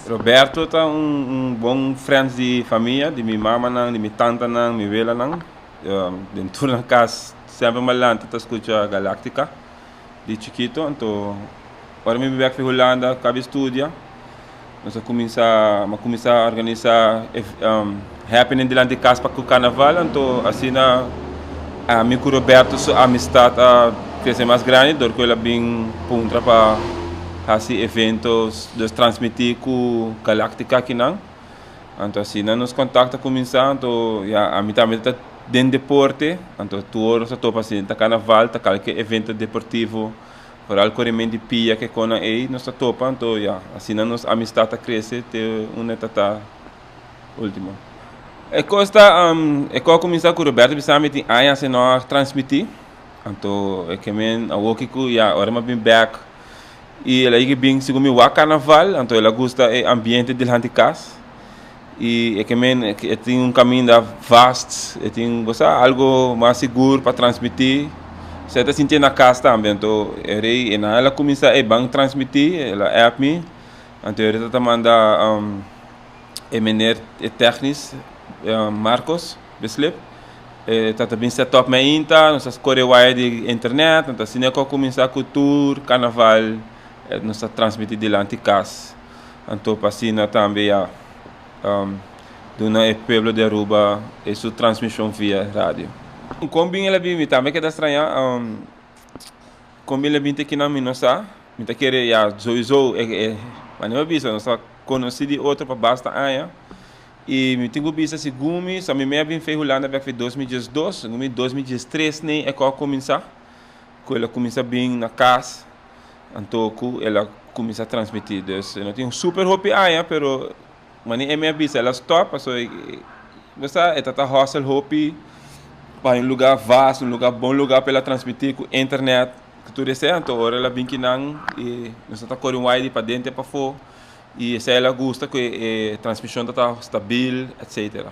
Roberto tá bom friend de família, de minha mama, de minha tanta, de minha vela. Dentro da casa, sempre malante, tá escuta Galáctica, de chiquito. Então, agora me veio para Holanda, acabei de estudar. Nós começar a organizar happening de lá de casa para o carnaval. Então, assim, a mim com o Roberto, a amistade cresce mais grande, porque ela bem punta para fazer eventos, de transmitir com Galáctica aqui não. Então, assim, nos contacta começar, então, a mim também está dentro do deporte, então, todos os topa assim, tá carnaval, tá qualquer evento deportivo, por algo de pia que com aí, nós topa, então, assim, nos amistade cresce, até uma etapa última. Eu começar com o Roberto, precisamente tem anos sem nós transmitir, então, é que a walkie com, agora eu bem back. E ela é bem segundo o carnaval, então ela gosta do ambiente de casa. E é que tem caminho vasto, tem algo mais seguro para transmitir. Você está sentindo na casa também, então ela começa a transmitir, ela app me, então ela está mandando meneer técnico Marcos Beslip, está também set up na Inta, nós escolhemos de internet, então assim é que começa a cultura, carnaval. Nós transmitir de lá de casa. Então, passina também do pueblo de Aruba e sua transmissão via rádio. Como ela bem também que é estranha, como ela bem aqui na Minosa, me tá querer mas não é bisa, nós conheci de outro para basta aia. E me tenho bisa se gumi, só me bem fez Holanda para 2012, 2013 nem é quando começar. Quando ela começa bem na casa. Então, ela começa a transmitir. Então, não tem super hope aí, mas nem é minha bisa, ela stop, você está hostel hope para um lugar vasto, bom lugar para ela transmitir com internet, que tudo isso. Então, agora ela vem aqui e nós está correndo wide para dentro e para fora, e se ela gosta que a transmissão está estável, etc.